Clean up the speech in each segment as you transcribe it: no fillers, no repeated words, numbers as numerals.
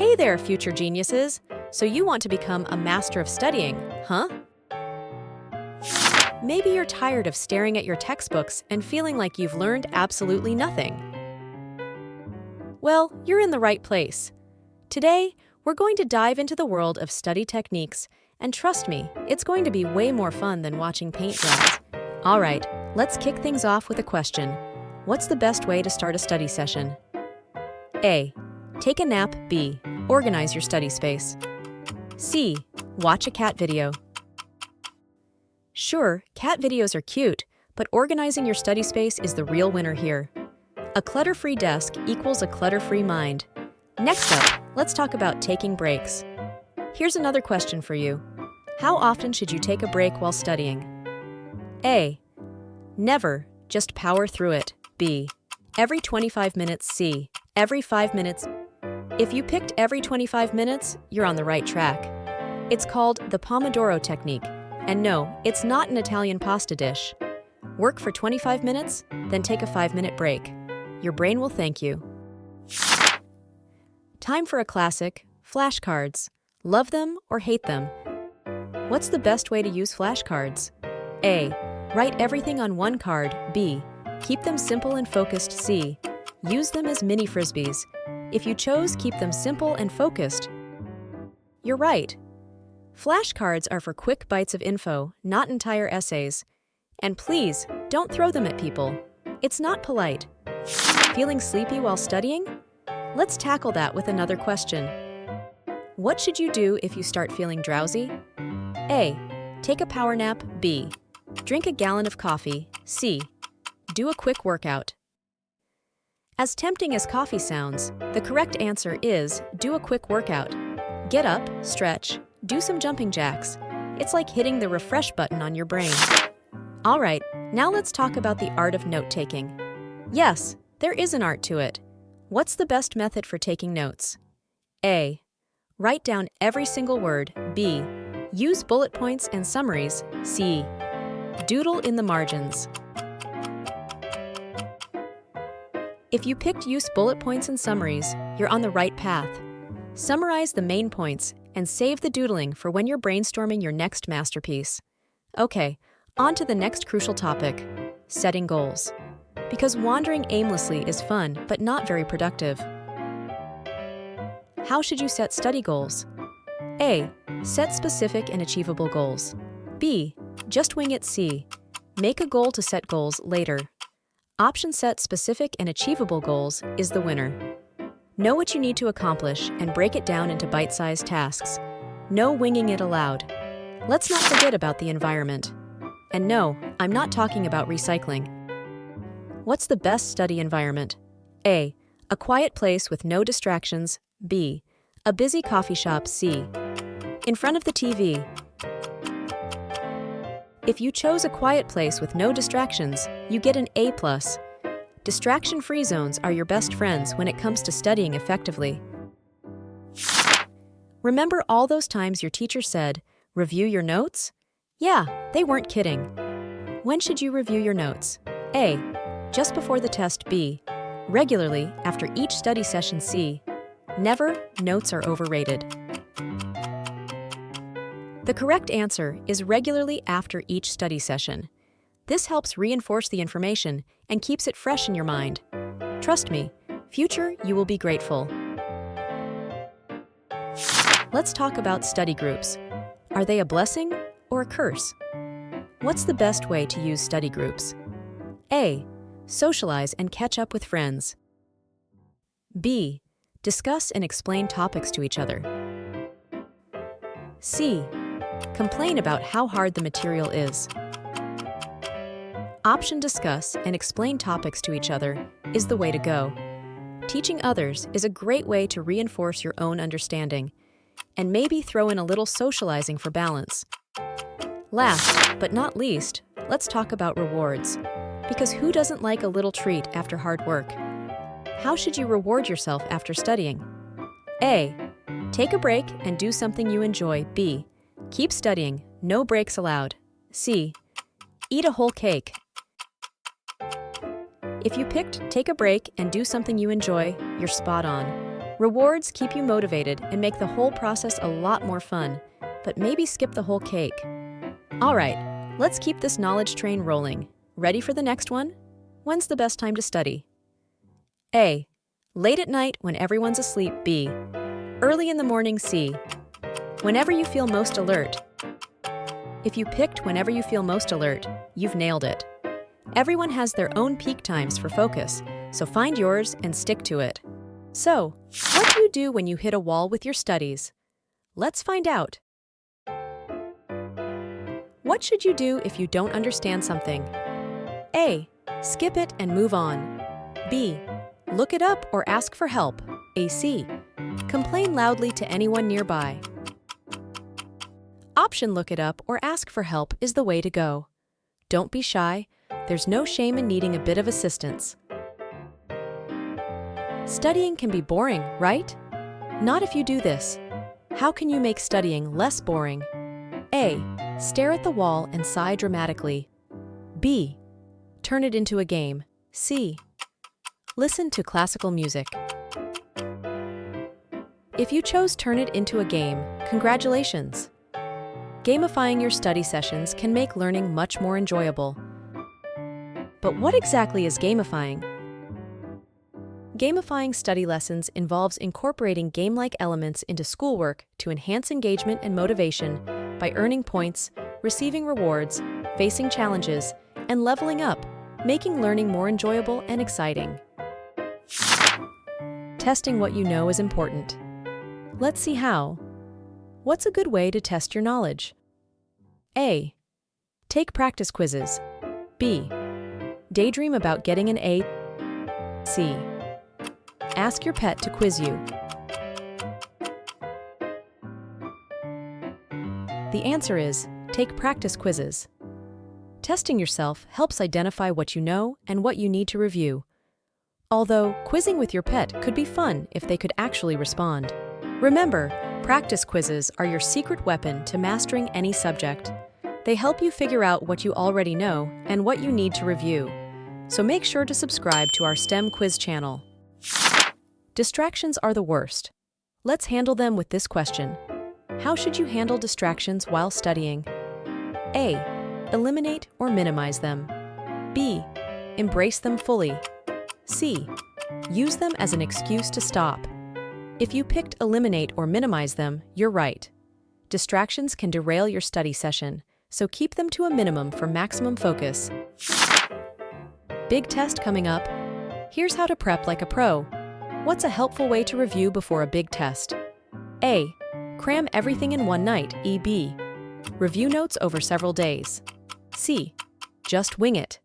Hey there, future geniuses! So you want to become a master of studying, huh? Maybe you're tired of staring at your textbooks and feeling like you've learned absolutely nothing. Well, you're in the right place. Today, we're going to dive into the world of study techniques, and trust me, it's going to be way more fun than watching paint dries. All right, let's kick things off with a question. What's the best way to start a study session? A. Take a nap. B. Organize your study space. C. Watch a cat video. Sure, cat videos are cute, but organizing your study space is the real winner here. A clutter-free desk equals a clutter-free mind. Next up, let's talk about taking breaks. Here's another question for you. How often should you take a break while studying? A. Never, just power through it. B. Every 25 minutes. C. Every 5 minutes. If you picked every 25 minutes, you're on the right track. It's called the Pomodoro technique. And no, it's not an Italian pasta dish. Work for 25 minutes, then take a 5-minute break. Your brain will thank you. Time for a classic, flashcards. Love them or hate them? What's the best way to use flashcards? A. Write everything on one card. B. Keep them simple and focused. C. Use them as mini frisbees. If you chose keep them simple and focused, you're right. Flashcards are for quick bites of info, not entire essays. And please, don't throw them at people. It's not polite. Feeling sleepy while studying? Let's tackle that with another question. What should you do if you start feeling drowsy? A. Take a power nap. B. Drink a gallon of coffee. C. Do a quick workout. As tempting as coffee sounds, the correct answer is do a quick workout. Get up, stretch, do some jumping jacks. It's like hitting the refresh button on your brain. All right, now let's talk about the art of note-taking. Yes, there is an art to it. What's the best method for taking notes? A. Write down every single word. B. Use bullet points and summaries. C. Doodle in the margins. If you picked use bullet points and summaries, you're on the right path. Summarize the main points and save the doodling for when you're brainstorming your next masterpiece. Okay, on to the next crucial topic, setting goals. Because wandering aimlessly is fun, but not very productive. How should you set study goals? A. Set specific and achievable goals. B. Just wing it. C. Make a goal to set goals later. Option set specific and achievable goals is the winner. Know what you need to accomplish and break it down into bite-sized tasks. No winging it allowed. Let's not forget about the environment. And no, I'm not talking about recycling. What's the best study environment? A. A quiet place with no distractions. B. A busy coffee shop. C. In front of the TV. If you chose a quiet place with no distractions, you get an A+. Distraction-free zones are your best friends when it comes to studying effectively. Remember all those times your teacher said, "Review your notes?" Yeah, they weren't kidding. When should you review your notes? A. Just before the test. B. Regularly after each study session. C. Never, notes are overrated. The correct answer is regularly after each study session. This helps reinforce the information and keeps it fresh in your mind. Trust me, future you will be grateful. Let's talk about study groups. Are they a blessing or a curse? What's the best way to use study groups? A. Socialize and catch up with friends. B. Discuss and explain topics to each other. C. Complain about how hard the material is. Option discuss and explain topics to each other is the way to go. Teaching others is a great way to reinforce your own understanding, and maybe throw in a little socializing for balance. Last but not least, let's talk about rewards, because who doesn't like a little treat after hard work? How should you reward yourself after studying? A. Take a break and do something you enjoy. B. Keep studying, no breaks allowed. C. Eat a whole cake. If you picked take a break and do something you enjoy, you're spot on. Rewards keep you motivated and make the whole process a lot more fun, but maybe skip the whole cake. All right, let's keep this knowledge train rolling. Ready for the next one? When's the best time to study? A. Late at night when everyone's asleep. B. Early in the morning. C. Whenever you feel most alert. If you picked whenever you feel most alert, you've nailed it. Everyone has their own peak times for focus, so find yours and stick to it. So, what do you do when you hit a wall with your studies? Let's find out. What should you do if you don't understand something? A. Skip it and move on. B. Look it up or ask for help. C. Complain loudly to anyone nearby. Option look it up or ask for help is the way to go. Don't be shy. There's no shame in needing a bit of assistance. Studying can be boring, right? Not if you do this. How can you make studying less boring? A. Stare at the wall and sigh dramatically. B. Turn it into a game. C. Listen to classical music. If you chose turn it into a game, congratulations! Gamifying your study sessions can make learning much more enjoyable. But what exactly is gamifying? Gamifying study lessons involves incorporating game-like elements into schoolwork to enhance engagement and motivation by earning points, receiving rewards, facing challenges, and leveling up, making learning more enjoyable and exciting. Testing what you know is important. Let's see how. What's a good way to test your knowledge? A. Take practice quizzes. B. Daydream about getting an A. C. Ask your pet to quiz you. The answer is take practice quizzes. Testing yourself helps identify what you know and what you need to review. Although, quizzing with your pet could be fun if they could actually respond. Remember, practice quizzes are your secret weapon to mastering any subject. They help you figure out what you already know and what you need to review. So make sure to subscribe to our STEM quiz channel. Distractions are the worst. Let's handle them with this question. How should you handle distractions while studying? A. Eliminate or minimize them. B. Embrace them fully. C. Use them as an excuse to stop. If you picked eliminate or minimize them, you're right. Distractions can derail your study session, so keep them to a minimum for maximum focus. Big test coming up. Here's how to prep like a pro. What's a helpful way to review before a big test? A. Cram everything in one night. B. Review notes over several days. C. Just wing it.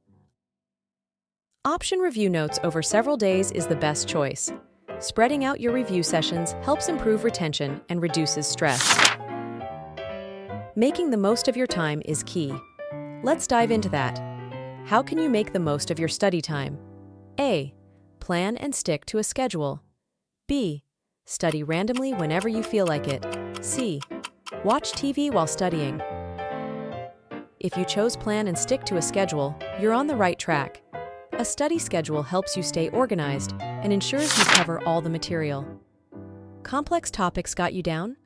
Option review notes over several days is the best choice. Spreading out your review sessions helps improve retention and reduces stress. Making the most of your time is key. Let's dive into that. How can you make the most of your study time? A. Plan and stick to a schedule. B. Study randomly whenever you feel like it. C. Watch TV while studying. If you chose plan and stick to a schedule, you're on the right track. A study schedule helps you stay organized and ensures you cover all the material. Complex topics got you down?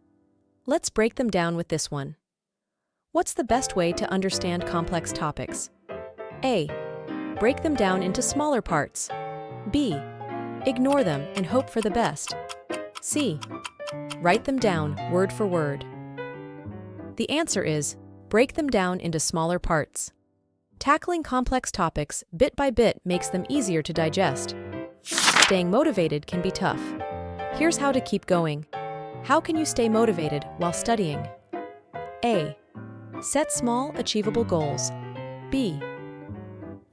Let's break them down with this one. What's the best way to understand complex topics? A. Break them down into smaller parts. B. Ignore them and hope for the best. C. Write them down word for word. The answer is break them down into smaller parts. Tackling complex topics bit by bit makes them easier to digest. Staying motivated can be tough. Here's how to keep going. How can you stay motivated while studying? A. Set small, achievable goals. B.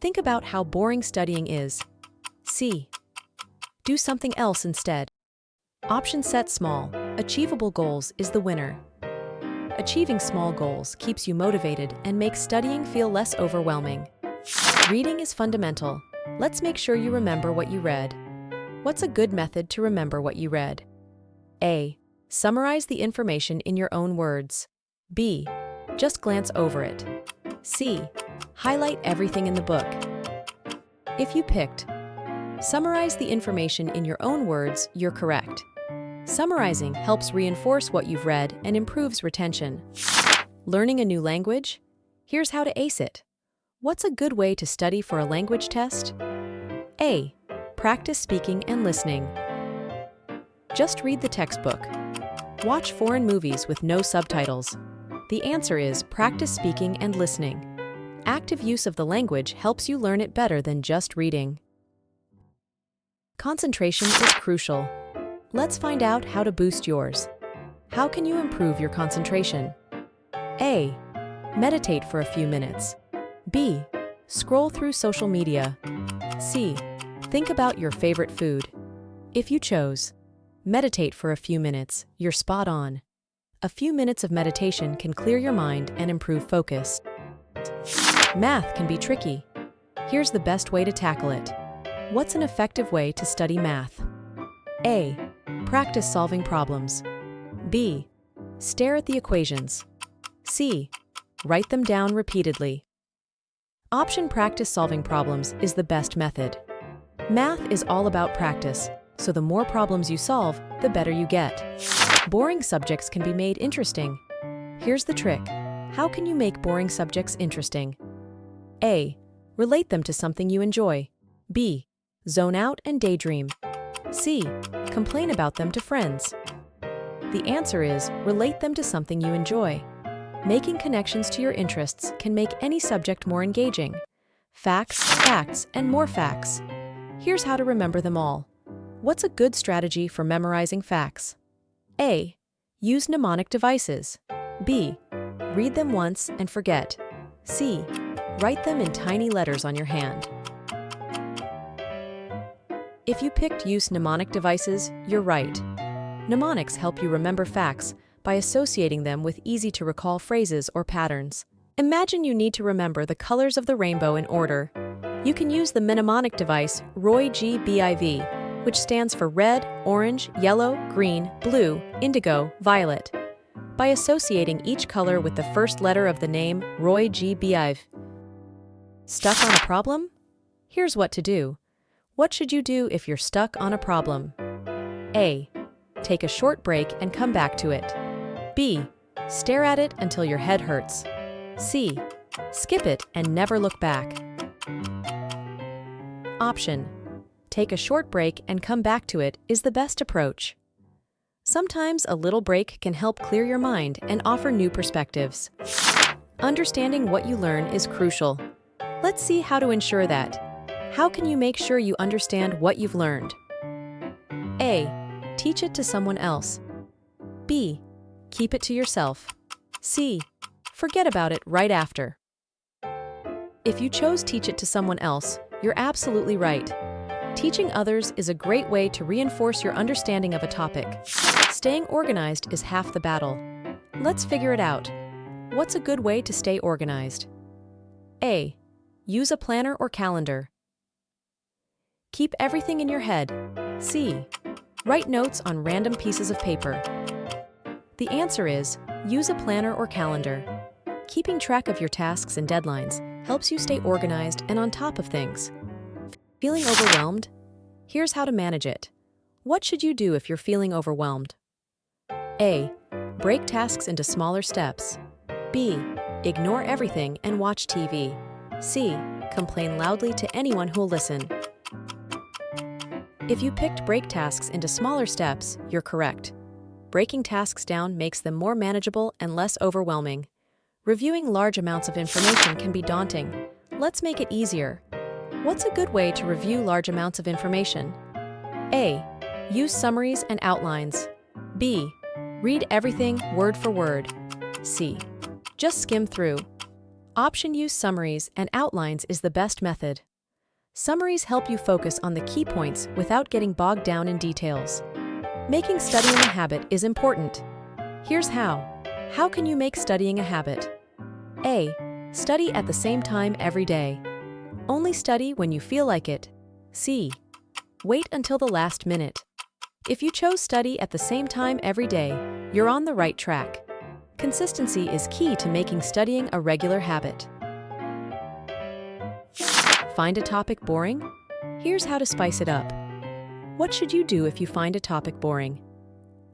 Think about how boring studying is. C. Do something else instead. Option set small, achievable goals is the winner. Achieving small goals keeps you motivated and makes studying feel less overwhelming. Reading is fundamental. Let's make sure you remember what you read. What's a good method to remember what you read? A. Summarize the information in your own words. B. Just glance over it. C. Highlight everything in the book. If you picked summarize the information in your own words, you're correct. Summarizing helps reinforce what you've read and improves retention. Learning a new language? Here's how to ace it. What's a good way to study for a language test? A. Practice speaking and listening. Just read the textbook. Watch foreign movies with no subtitles. The answer is practice speaking and listening. Active use of the language helps you learn it better than just reading. Concentration is crucial. Let's find out how to boost yours. How can you improve your concentration? A. Meditate for a few minutes. B. Scroll through social media. C. Think about your favorite food. If you chose meditate for a few minutes, you're spot on. A few minutes of meditation can clear your mind and improve focus. Math can be tricky. Here's the best way to tackle it. What's an effective way to study math? A. Practice solving problems. B. Stare at the equations. C. Write them down repeatedly. Option practice solving problems is the best method. Math is all about practice, so the more problems you solve, the better you get. Boring subjects can be made interesting. Here's the trick. How can you make boring subjects interesting? A. Relate them to something you enjoy. B. Zone out and daydream. C. Complain about them to friends. The answer is relate them to something you enjoy. Making connections to your interests can make any subject more engaging. Facts, facts, and more facts. Here's how to remember them all. What's a good strategy for memorizing facts? A. Use mnemonic devices. B. Read them once and forget. C. Write them in tiny letters on your hand. If you picked use mnemonic devices, you're right. Mnemonics help you remember facts by associating them with easy-to-recall phrases or patterns. Imagine you need to remember the colors of the rainbow in order. You can use the mnemonic device ROY-G-BIV, which stands for red, orange, yellow, green, blue, indigo, violet. By associating each color with the first letter of the name ROY-G-BIV. Stuck on a problem? Here's what to do. What should you do if you're stuck on a problem? A. Take a short break and come back to it. B. Stare at it until your head hurts. C. Skip it and never look back. Option: take a short break and come back to it is the best approach. Sometimes a little break can help clear your mind and offer new perspectives. Understanding what you learn is crucial. Let's see how to ensure that. How can you make sure you understand what you've learned? A. Teach it to someone else. B. Keep it to yourself. C. Forget about it right after. If you chose teach it to someone else, you're absolutely right. Teaching others is a great way to reinforce your understanding of a topic. Staying organized is half the battle. Let's figure it out. What's a good way to stay organized? A. Use a planner or calendar. Keep everything in your head. C. Write notes on random pieces of paper. The answer is use a planner or calendar. Keeping track of your tasks and deadlines helps you stay organized and on top of things. Feeling overwhelmed? Here's how to manage it. What should you do if you're feeling overwhelmed? A. Break tasks into smaller steps. B. Ignore everything and watch TV. C. Complain loudly to anyone who'll listen. If you picked break tasks into smaller steps, you're correct. Breaking tasks down makes them more manageable and less overwhelming. Reviewing large amounts of information can be daunting. Let's make it easier. What's a good way to review large amounts of information? A. Use summaries and outlines. B. Read everything word for word. C. Just skim through. Option: use summaries and outlines is the best method. Summaries help you focus on the key points without getting bogged down in details. Making studying a habit is important. Here's how. How can you make studying a habit? A. Study at the same time every day. Only study when you feel like it. C. Wait until the last minute. If you chose study at the same time every day, you're on the right track. Consistency is key to making studying a regular habit. Find a topic boring? Here's how to spice it up. What should you do if you find a topic boring?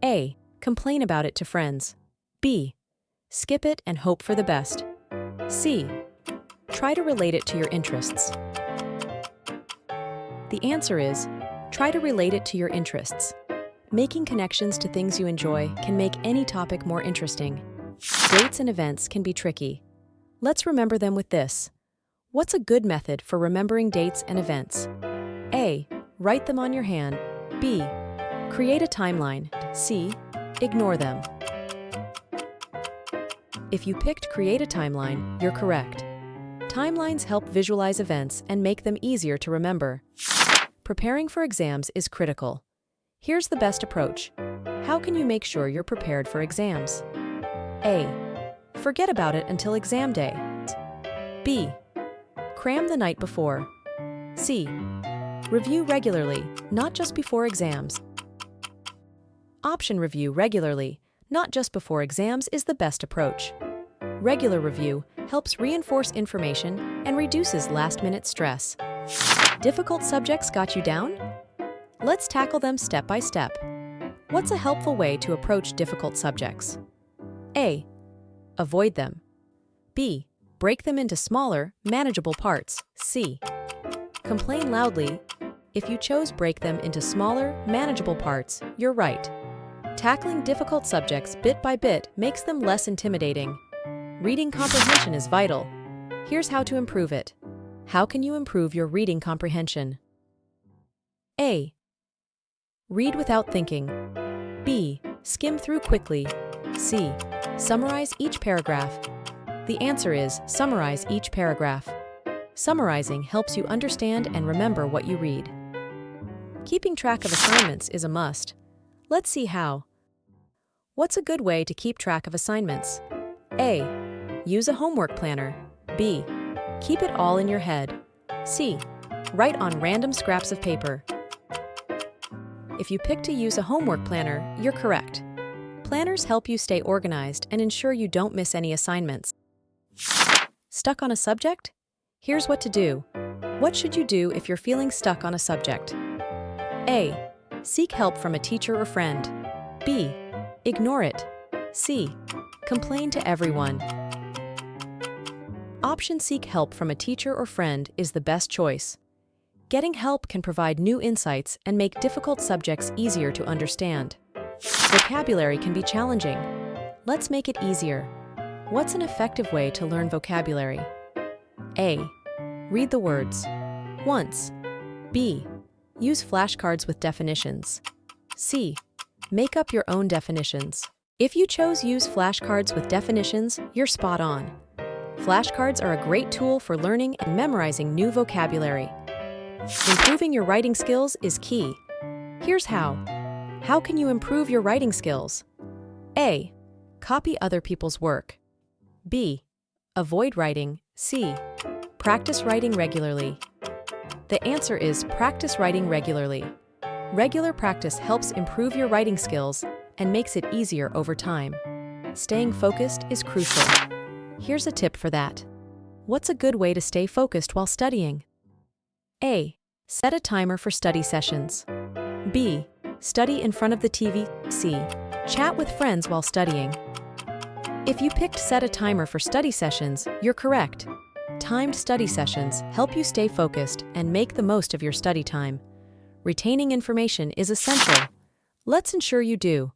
A. Complain about it to friends. B. Skip it and hope for the best. C. Try to relate it to your interests. The answer is, try to relate it to your interests. Making connections to things you enjoy can make any topic more interesting. Dates and events can be tricky. Let's remember them with this. What's a good method for remembering dates and events? A. Write them on your hand. B. Create a timeline. C. Ignore them. If you picked create a timeline, you're correct. Timelines help visualize events and make them easier to remember. Preparing for exams is critical. Here's the best approach. How can you make sure you're prepared for exams? A. Forget about it until exam day. B. Cram the night before. C. Review regularly, not just before exams. Option review regularly, not just before exams, is the best approach. Regular review helps reinforce information and reduces last-minute stress. Difficult subjects got you down? Let's tackle them step by step. What's a helpful way to approach difficult subjects? A. Avoid them. B. Break them into smaller, manageable parts. C. Complain loudly. If you chose break them into smaller, manageable parts, you're right. Tackling difficult subjects bit by bit makes them less intimidating. Reading comprehension is vital. Here's how to improve it. How can you improve your reading comprehension? A. Read without thinking. B. Skim through quickly. C. Summarize each paragraph. The answer is summarize each paragraph. Summarizing helps you understand and remember what you read. Keeping track of assignments is a must. Let's see how. What's a good way to keep track of assignments? A. Use a homework planner. B. Keep it all in your head. C. Write on random scraps of paper. If you pick to use a homework planner, you're correct. Planners help you stay organized and ensure you don't miss any assignments. Stuck on a subject? Here's what to do. What should you do if you're feeling stuck on a subject? A. Seek help from a teacher or friend. B. Ignore it. C. Complain to everyone. Option seek help from a teacher or friend is the best choice. Getting help can provide new insights and make difficult subjects easier to understand. Vocabulary can be challenging. Let's make it easier. What's an effective way to learn vocabulary? A. Read the words once. B. Use flashcards with definitions. C. Make up your own definitions. If you chose use flashcards with definitions, you're spot on. Flashcards are a great tool for learning and memorizing new vocabulary. Improving your writing skills is key. Here's how. How can you improve your writing skills? A. Copy other people's work. B. Avoid writing. C. Practice writing regularly. The answer is practice writing regularly. Regular practice helps improve your writing skills and makes it easier over time. Staying focused is crucial. Here's a tip for that. What's a good way to stay focused while studying? A. Set a timer for study sessions. B. Study in front of the TV. C. Chat with friends while studying. If you picked set a timer for study sessions, you're correct. Timed study sessions help you stay focused and make the most of your study time. Retaining information is essential. Let's ensure you do.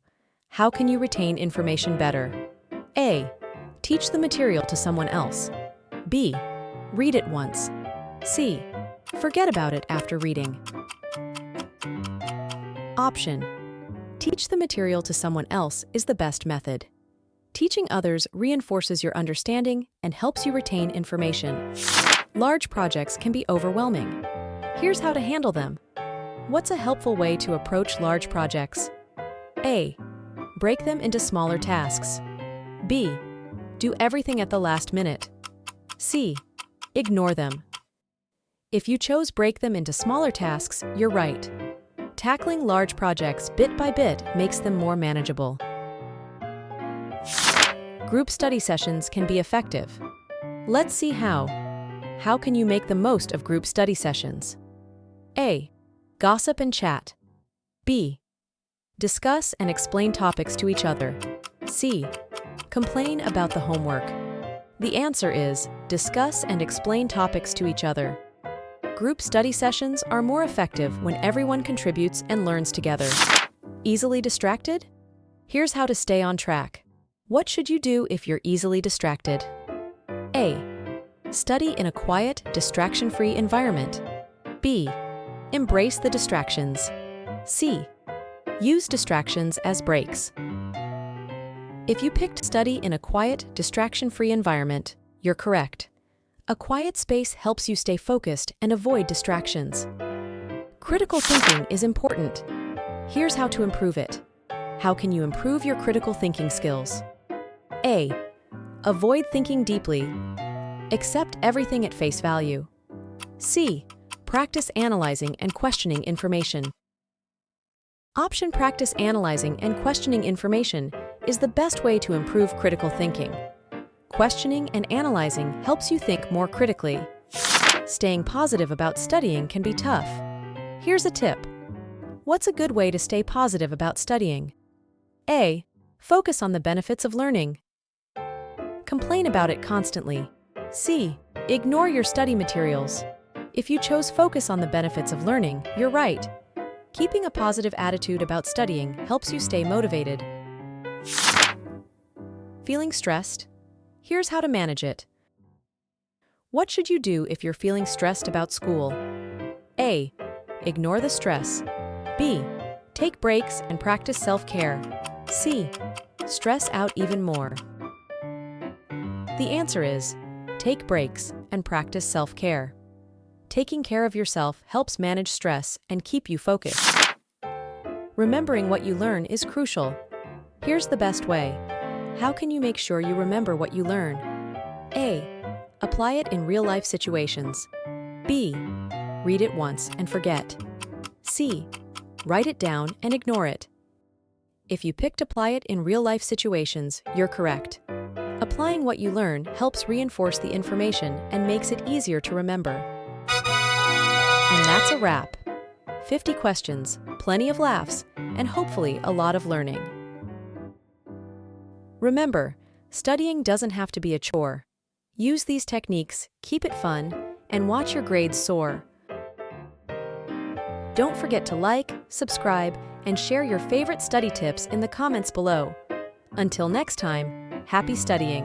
How can you retain information better? A. Teach the material to someone else. B. Read it once. C. Forget about it after reading. Option. Teach the material to someone else is the best method. Teaching others reinforces your understanding and helps you retain information. Large projects can be overwhelming. Here's how to handle them. What's a helpful way to approach large projects? A. Break them into smaller tasks. B. Do everything at the last minute. C. Ignore them. If you chose break them into smaller tasks, you're right. Tackling large projects bit by bit makes them more manageable. Group study sessions can be effective. Let's see how. How can you make the most of group study sessions? A. Gossip and chat. B. Discuss and explain topics to each other. C. Complain about the homework. The answer is discuss and explain topics to each other. Group study sessions are more effective when everyone contributes and learns together. Easily distracted? Here's how to stay on track. What should you do if you're easily distracted? A. Study in a quiet, distraction-free environment. B. Embrace the distractions. C. Use distractions as breaks. If you picked study in a quiet, distraction-free environment, you're correct. A quiet space helps you stay focused and avoid distractions. Critical thinking is important. Here's how to improve it. How can you improve your critical thinking skills? A. Avoid thinking deeply. Accept everything at face value. C. Practice analyzing and questioning information. Option practice analyzing and questioning information is the best way to improve critical thinking. Questioning and analyzing helps you think more critically. Staying positive about studying can be tough. Here's a tip. What's a good way to stay positive about studying? A. Focus on the benefits of learning. Complain about it constantly. C. Ignore your study materials. If you chose focus on the benefits of learning, you're right. Keeping a positive attitude about studying helps you stay motivated. Feeling stressed? Here's how to manage it. What should you do if you're feeling stressed about school? A. Ignore the stress. B. Take breaks and practice self-care. C. Stress out even more. The answer is, take breaks and practice self-care. Taking care of yourself helps manage stress and keep you focused. Remembering what you learn is crucial. Here's the best way. How can you make sure you remember what you learn? A. Apply it in real-life situations. B. Read it once and forget. C. Write it down and ignore it. If you picked apply it in real-life situations, you're correct. Applying what you learn helps reinforce the information and makes it easier to remember. And that's a wrap. 50 questions, plenty of laughs, and hopefully a lot of learning. Remember, studying doesn't have to be a chore. Use these techniques, keep it fun, and watch your grades soar. Don't forget to like, subscribe, and share your favorite study tips in the comments below. Until next time, happy studying!